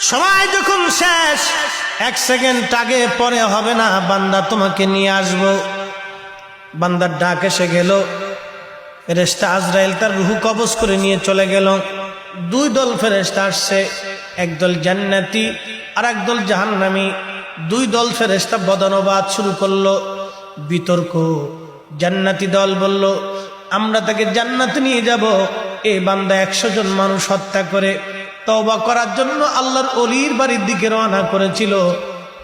সময় যখন শেষ, 1 সেকেন্ড আগে পরে হবে না, বান্দা তোমাকে নিয়ে আসবো। বান্দার ডাক এসে গেল, ফেরেশতা আজরাইল তার রূহ কবজ করে নিয়ে চলে গেল। 2 দল ফেরেশতা আসছে, একদল জান্নাতি আর একদল জাহান্নামী। 2 দল ফেরেশতা বদনবাদ শুরু করলো, বিতর্ক। জান্নাতি দল বলল, আমরা তাকে জান্নাতে নিয়ে যাব। এই বান্দা 100 জন মানুষ হত্যা করে তওবা করার জন্য আল্লাহর ওলির বাড়ির দিকে রওনা করেছিল,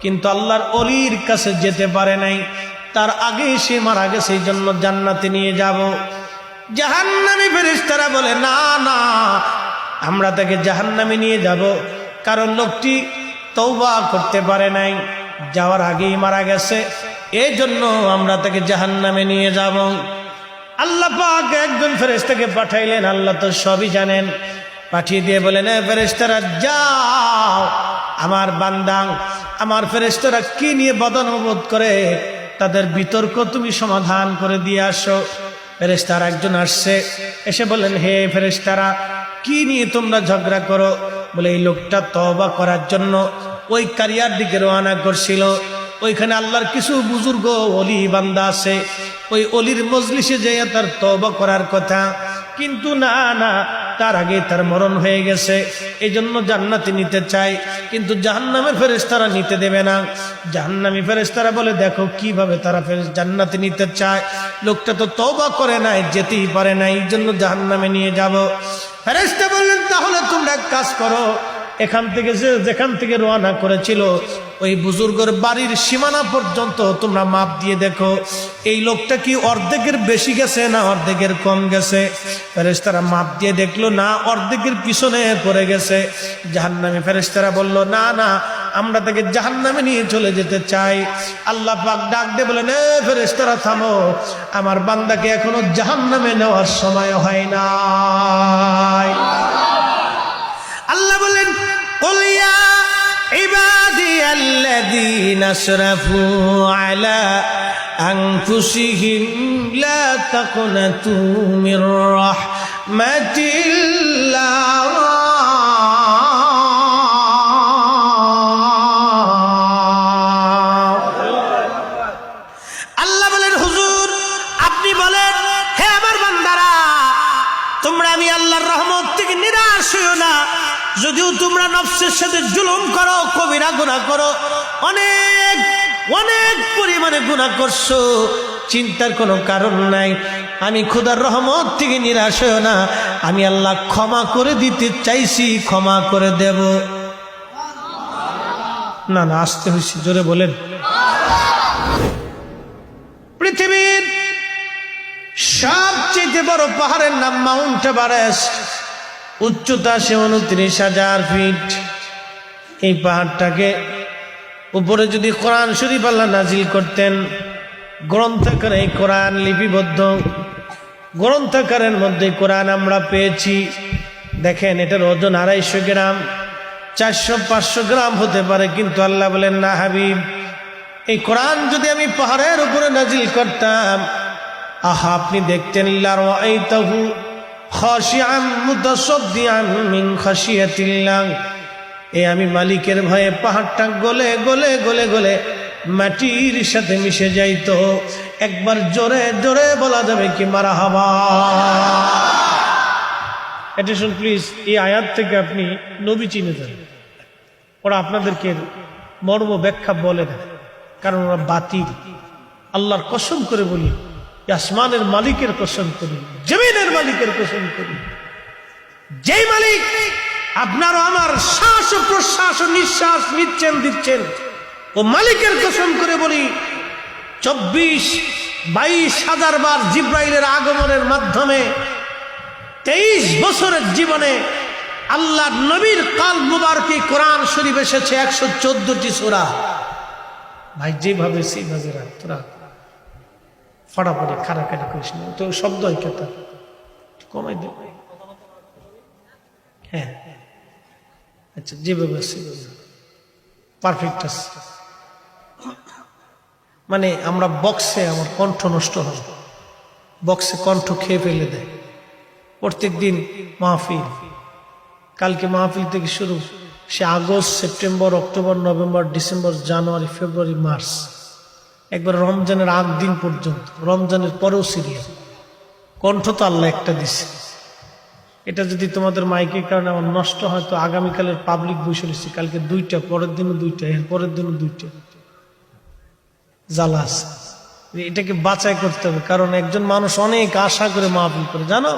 কিন্তু আল্লাহর ওলির কাছে যেতে পারে নাই, তার আগে সে মারা গেছে, এই জন্য জান্নাতে নিয়ে যাব। জাহান্নামী ফেরেশতারা বলে, না না, আমরা তাকে জাহান্নামে নিয়ে যাব, কারণ লোকটি তওবা করতে পারে নাই, যাওয়ার আগেই মারা গেছে, এই জন্য আমরা তাকে জাহান্নামে নিয়ে যাব। আল্লাহ পাক একজন ফেরেশতাকে পাঠাইলেন, আল্লাহ তো সবই জানেন। পাঠিয়ে দিয়ে বলেন, ফেরেশতারা যাও, আমার বান্দা আমার ফেরেশতারা কি নিয়ে বদনবোধ করে তাদের বিতর্ক তুমি সমাধান করে দিয়ে আসো। ফেরেশতারা একজন আসছে, এসে বলেন, হে ফেরেশতারা, কি নিয়ে তোমরা ঝগড়া করো? বলে, এই লোকটা তওবা করার জন্য ওই কারিয়ার দিকে রওনা করছিল, ওইখানে আল্লাহর কিছু বুজুর্গ ওলি বান্দা আছে, ওই অলির মজলিসে যেয়ে তার তওবা করার কথা, কিন্তু না না, তার আগে তার মরণ হয়ে গেছে, এই জন্য জান্নাতে নিতে চাই, কিন্তু জাহান্নামের ফেরেশতারা নিতে দেবে না। জাহান্নামী ফেরেশতারা বলে, দেখো কিভাবে তারা জান্নাতে নিতে চায়, লোকটা তো তওবা করে নাই, যেতেই পারে না, এই জন্য জাহান্নামে নিয়ে যাব। ফেরেশতা বললেন, তাহলে তোমরা এক কাজ করো, এখান থেকে যেখান থেকে রওনা করেছিল ওই বুজুর্গের বাড়ির সীমানা পর্যন্ত তোমরা মাপ দিয়ে দেখো, এই লোকটা কি অর্ধেকের বেশি গেছে না অর্ধেকের কম গেছে। ফেরেশতারা মাপ দিয়ে দেখলো, না, অর্ধেকের পিছনে পড়ে গেছে। জাহান্নামী ফেরেশতারা বলল, না না, আমরা তাকে জাহান্নামে নিয়ে চলে যেতে চাই। আল্লাহ পাক ডাক দিয়ে বলেন, ফেরেশতারা থামো, আমার বান্দাকে এখনো জাহান্নামে নেওয়ার সময় হয় নাই। আল্লাহ বলেন, কুল ইয়া ইবাদিয়াল্লাযীনা আসরাফু আলা আনফুসিহিম লা তাকনাতু মির রাহমাতিল্লাহ আল্লাহ বলেন, হুজুর আপনি বলেন, হে আমার বান্দারা, তোমরা আমি আল্লাহর রহমত থেকে নিরাশ হইও না। যদিও তোমরা নফসের সাথে জুলুম করো, কবিরা গুনাহ করো, অনেক অনেক পরিমাণে গুনাহ করছো, চিন্তার কোনো কারণ নাই। আমি খোদার রহমত থেকে নিরাশ হইও না, আমি আল্লাহ ক্ষমা করে দিতে চাইছি, ক্ষমা করে দেব। না না, আসতে হয়েছে, জোরে বলেন। পৃথিবীর সবচেয়ে বড় পাহাড়ের নাম মাউন্ট এভারেস্ট, উচ্চতা 29,000 ফিট। এই পাহাড়টাকে উপরে যদি কোরআন শরীফ আল্লাহ নাজিল করতেন, গ্রন্থাকারে এই কোরআন লিপিবদ্ধ, গ্রন্থাকারের মধ্যে কোরআন আমরা পেয়েছি। দেখেন, এটার ওজন 250 গ্রাম, 400-500 গ্রাম হতে পারে, কিন্তু আল্লাহ বলেন, না হাবিব, এই কোরআন যদি আমি পাহাড়ের উপরে নাজিল করতাম, আহা, আপনি দেখতেন, লারাআইতাহু খাশিআন মুতাসাদ্দিআন মিন খাশিয়াতিল্লাহ, এই আমি মালিকের ভয়ে পাহাড়টা গলে গলে গলে গলে মাটির সাথে মিশে যাইতো। একবার জোরে জোরে বলা যাবে কি মারহাবা? অ্যাটেনশন প্লিজ, এই আয়াত থেকে আপনি নবী চিনে যান, ওরা আপনাদেরকে মর্ম ব্যাখ্যা বলে দেয়, কারণ ওরা বাতিল। আল্লাহর কসম করে বলি, আসমানের মালিকের কসম করি, জমিনের মালিকের কসম করি, যেই মালিক আপনার আমার শ্বাস ও প্রশ্বাস ও নিঃশ্বাস নিচ্ছেন দিচ্ছেন, ও মালিকের কসম করে বলি, 24-22 হাজার বার জিব্রাইলের আগমনের মাধ্যমে 23 বছরের জীবনে আল্লাহ নবীর কালব মুবারকে কোরআন শরীফ এসেছে 114টি সূরা। ভাই, যেভাবে সেইভাবে রাখ, তোরা ফাটাফাটি খারাখারি করিস না, তো শব্দ হয় কেতা কমাই দে। হ্যাঁ, আচ্ছা, যেভাবে পারফেক্ট আছে। মানে আমরা বক্সে, আমার কণ্ঠ নষ্ট হয়, বক্সে কণ্ঠ খেয়ে ফেলে দেয়। প্রত্যেক দিন মাহফিল, কালকে মাহফিল থেকে শুরু, সে August, September, October, November, December, January, February, March, একবার রমজানের আগ দিন পর্যন্ত, রমজানের পরেও সিরিয়াল। কণ্ঠ তো আল্লাহ একটা দিছে। এটা যদি তোমাদের মাইকের কারণে আমার নষ্ট হয় তো আগামীকালের পাবলিক বসে রয়েছে, কালকে 2টা, পরের দিনও 2টা, এর পরের দিনও 2টা, জ্বালা আছে। এটাকে বাঁচাই করতে হবে, কারণ একজন মানুষ অনেক আশা করে মাহফিল করে, জানো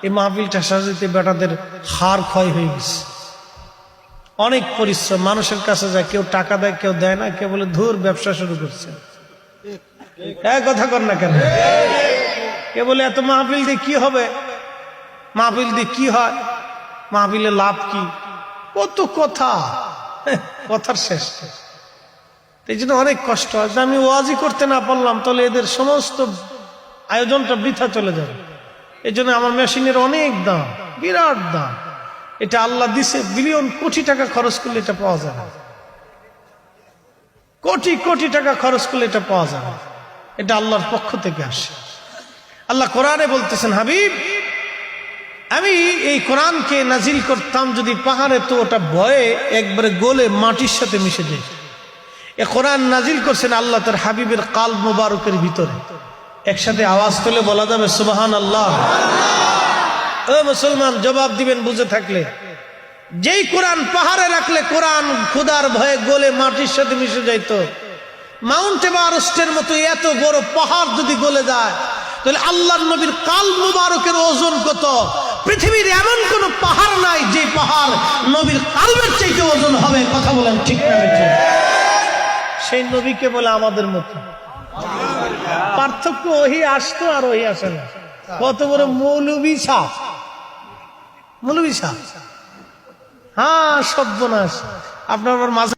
এই মাহফিলটা সাজাতে বেটাদের হাড় ক্ষয় হয়ে গেছে। অনেক পরিশ্রম, মানুষের কাছে যায়, কেউ টাকা দেয়, কেউ দেয় না, কেউ বলে ধুর ব্যবসা শুরু করছে। কথা কর না কেন? কে বলে এত মাহফিল দিয়ে কি হবে, মাহফিল দিয়ে কি হয়, মাহফিলে লাভ কি, কত কথা, কথার শেষ। এই জন্য অনেক কষ্ট হয়। আমি ওয়াজি করতে না পারলাম তাহলে এদের সমস্ত আয়োজনটা বৃথা চলে যাবে। এই জন্য আমার মেশিনের অনেক দাম, বিরাট দাম। এটা আল্লাহ দিছে, বিলিয়ন কোটি টাকা খরচ করলে এটা পাওয়া যায় না, কোটি কোটি টাকা খরচ করলে এটা পাওয়া যায় না। এটা আল্লাহর পক্ষ থেকে আসে। আল্লাহ কোরআনে বলতেছেন, হাবিব আমি এই কোরআনকে নাজিল করতাম যদি পাহাড়ে, তো ওটা ভয়ে একবারে গলে মাটির সাথে মিশে যায়। এ কোরআন নাজিল করছেন আল্লাহ তার হাবিবের কালব মুবারকের ভিতরে। একসাথে আওয়াজ তুলে বলা যাবে সুবহানাল্লাহ? ও মুসলমান, জবাব দিবেন বুঝে থাকলে। যেই কোরআন পাহাড়ে রাখলে কোরআন খোদার ভয়ে গলে মাটির সাথে মিশে যাইত, মাউন্ট এভারেস্টের মতো এত বড় পাহাড় যদি গলে যায়, তাহলে আল্লাহর নবীর কালব মুবারকের ওজন কত? পৃথিবীর এমন কোন পাহাড় নাই যে পাহাড় নবীর কালবের চাইতে ওজন হবে। কথা বলেন ঠিক না? সেই নবীকে বলে আমাদের মতো। পার্থক্য ওহি আসতো আর ওহি আসে না। কত বড় মৌলবী সাহ, মৌলবী সাহ। হ্যাঁ, সর্বনাশ। আপনার মাঝে